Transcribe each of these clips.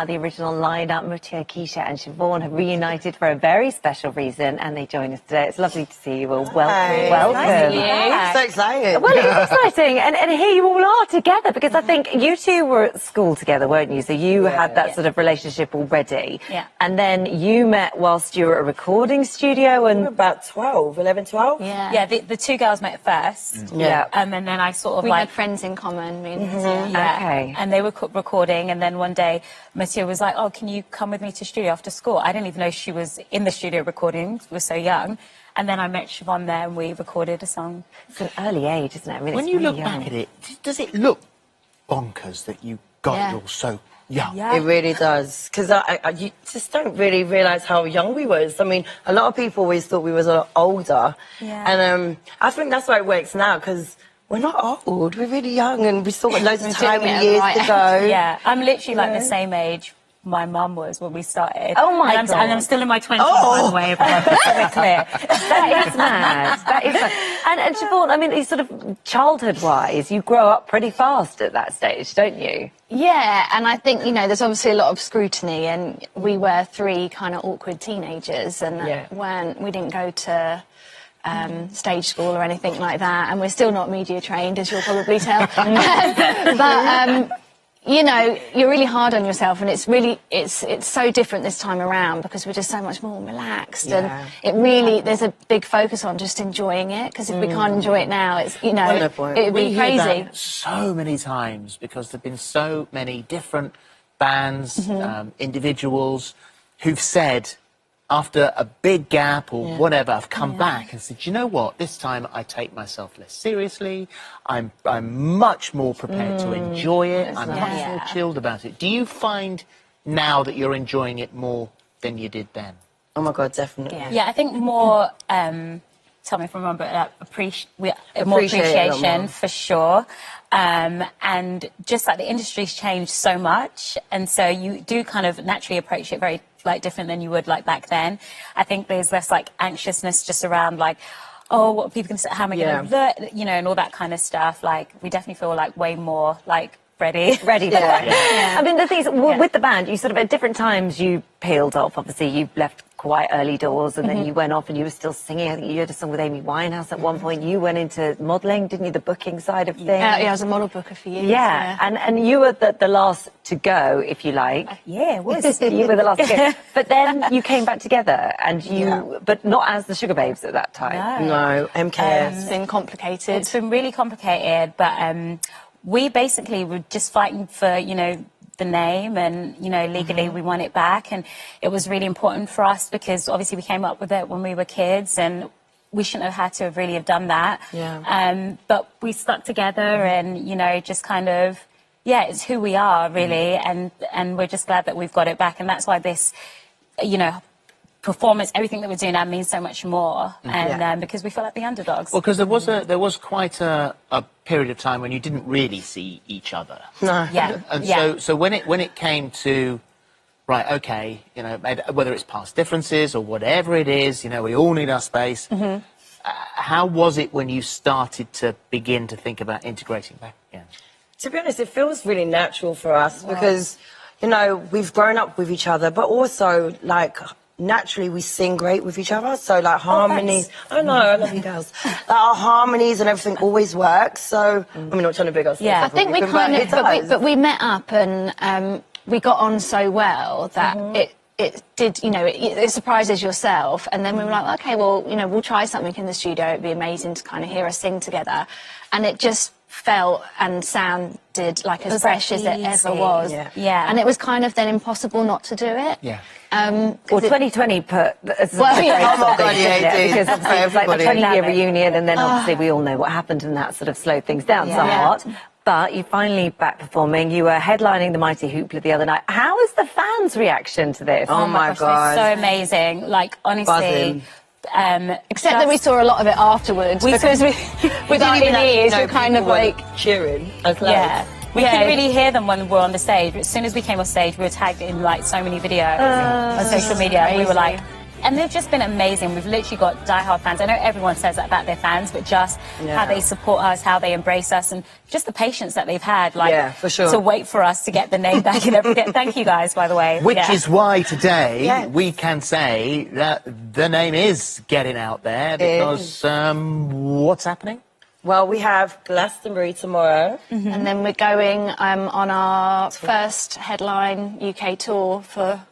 The original lineup, Mutia, Keisha and Siobhan have reunited for a very special reason and they join us today. It's lovely to see you all. Welcome. Nice to see you. So excited. Well, it is exciting, and here you all are together, because I think you two were at school together, weren't you? So you had that sort of relationship already. Yeah. And then you met whilst you were at a recording studio, and About 12, 11, 12? Yeah, the two girls met first. Yeah. And then I sort of We like... had friends in common, me and Yeah. Okay. And they were recording, and then one day Mathieu was like, oh, can you come with me to studio after school? I didn't even know she was in the studio recording. We were so young. And then I met Siobhan there and we recorded a song. it's an early age, isn't it? I mean, When it's you really look young. back at it, does it look bonkers that you got it all so young? It really does, because you just don't really realise how young we was. I mean, a lot of people always thought we was a lot older. Yeah. And I think that's why it works now, because we're not old, we're really young, and we still got loads of time doing it and at the years right to go. Yeah, I'm literally like the same age my mum was when we started. Oh, my and God. And I'm still in my 20s, by the way, but I'm clear. That is mad. That is mad. And Siobhan, I mean, it's sort of childhood-wise, you grow up pretty fast at that stage, don't you? Yeah, and I think, you know, there's obviously a lot of scrutiny, and we were three kind of awkward teenagers, and we didn't go to stage school or anything like that, and we're still not media trained, as you'll probably tell. But you know, you're really hard on yourself, and it's so different this time around because we're just so much more relaxed, and it really, there's a big focus on just enjoying it, because if we can't enjoy it now, it's, you know, it would We be hear crazy. that so many times because there've been so many different bands, individuals who've said, after a big gap or whatever, I've come back and said, you know what, this time I take myself less seriously, I'm much more prepared to enjoy it, I'm much more chilled about it. Do you find now that you're enjoying it more than you did then? Oh my God, definitely. Yeah, I think more, tell me if I'm wrong, but more Appreciate it a lot appreciation more. for sure. And just like the industry's changed so much, and so you do kind of naturally approach it very like different than you would like back then. I think there's less like anxiousness just around like, oh, what are people going to say, how am I going to look, you know, and all that kind of stuff. Like, we definitely feel like way more like ready for it. I mean, the thing is, with the band, you sort of, at different times, you peeled off. Obviously, you left quite early doors, and then you went off and you were still singing. I think you had a song with Amy Winehouse at one point. You went into modelling, didn't you, the booking side of things? Yeah, I was a model booker for years. Yeah, and you were the last to go, if you like. Yeah, it was. You were the last to go. But then you came back together, and you, but not as the Sugababes at that time. No, MKS. It's been complicated. It's been really complicated, but we basically were just fighting for, you know, the name, and, you know, legally we won it back, and it was really important for us because obviously we came up with it when we were kids, and we shouldn't have had to have really have done that. But we stuck together, and, you know, just kind of, it's who we are really, and we're just glad that we've got it back, and that's why this, you know, performance, everything that we're doing now means so much more, and because we feel like the underdogs. Well, because there was quite a period of time when you didn't really see each other. No. Yeah. And so when it came to, right, okay, you know, whether it's past differences or whatever it is, you know, we all need our space. How was it when you started to begin to think about integrating back again? To be honest, it feels really natural for us because, you know, we've grown up with each other, but also, like, naturally we sing great with each other, so like harmonies. I know, I love you girls. Like, our harmonies and everything always works. So I mean, not trying to big ourselves. I think we kind of, but we met up, and we got on so well that it did, you know, it surprises yourself, and then we were like, okay, well, you know, we'll try something in the studio. It'd be amazing to kind of hear us sing together, and it just felt and sounded like as fresh as it ever was. And it was kind of then impossible not to do it. Well, 2020 put as oh my God, because obviously it was like the everybody. 20-year reunion, and then obviously we all know what happened, and that sort of slowed things down somewhat. But you're finally back performing. You were headlining the Mighty Hoopla the other night. How is the fans' reaction to this? Oh my God. So amazing. Like, honestly. Except that we saw a lot of it afterwards, because with our ears, we're kind of like cheering. We couldn't really hear them when we were on the stage. As soon as we came off stage, we were tagged in like so many videos on social media. And we were like, and they've just been amazing. We've literally got diehard fans. I know everyone says that about their fans, but just how they support us, how they embrace us, and just the patience that they've had, like, for sure. to wait for us to get the name back and everything. Thank you guys, by the way. Which is why today we can say that the name is getting out there, because what's happening? Well, we have Glastonbury tomorrow. And then we're going on our first headline UK tour for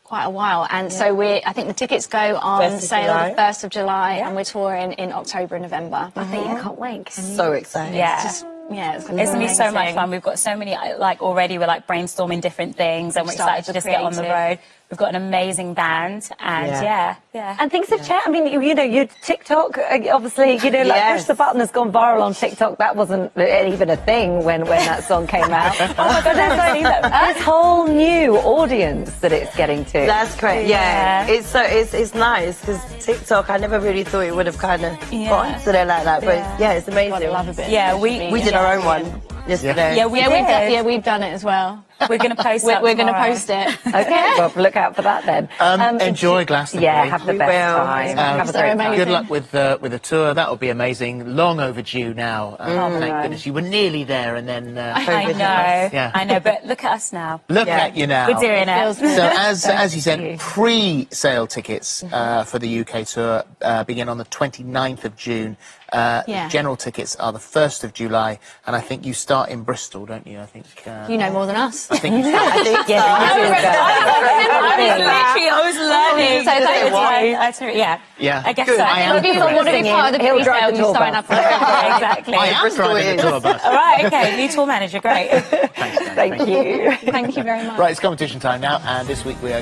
quite a while. And so I think the tickets go on sale the 1st of July, and we're touring in October and November. I think I can't wait. So excited. Yeah. It's going to be so much fun. We've got so many, like, already we're like brainstorming different things, and we're excited to just get on the road. We've got an amazing band, and And things have changed. I mean, you know, your TikTok, obviously, you know, like Push the Button has gone viral on TikTok. That wasn't even a thing when that song came out. Oh my God, there's this whole new audience that it's getting to. That's great. Yeah. It's nice, because TikTok, I never really thought it would have kind of gotten to there like that. But it's amazing. I love a bit. Yeah, we did our own one yesterday. We've done it as well. We're going to post it. We're going to post it. Okay, well, look out for that then. Enjoy Glastonbury. Yeah, have the best time. Have a great time. Good luck with the tour. That will be amazing. Long overdue now. Thank goodness. You were nearly there, and then... I know. I know, but look at us now. Look at you now. We're doing it. So as you said, pre-sale tickets for the UK tour begin on the 29th of June. General tickets are the 1st of July, and I think you start in Bristol, don't you? I think you know more than us. I think you start. I was learning. I guess so. If you want to be part of the pre-sale, you sign up. Exactly. I am driving the tour bus. All right, okay. New tour manager, great. Thanks, Dan. Thank you. Thank you very much. Right, it's competition time now, and this week we are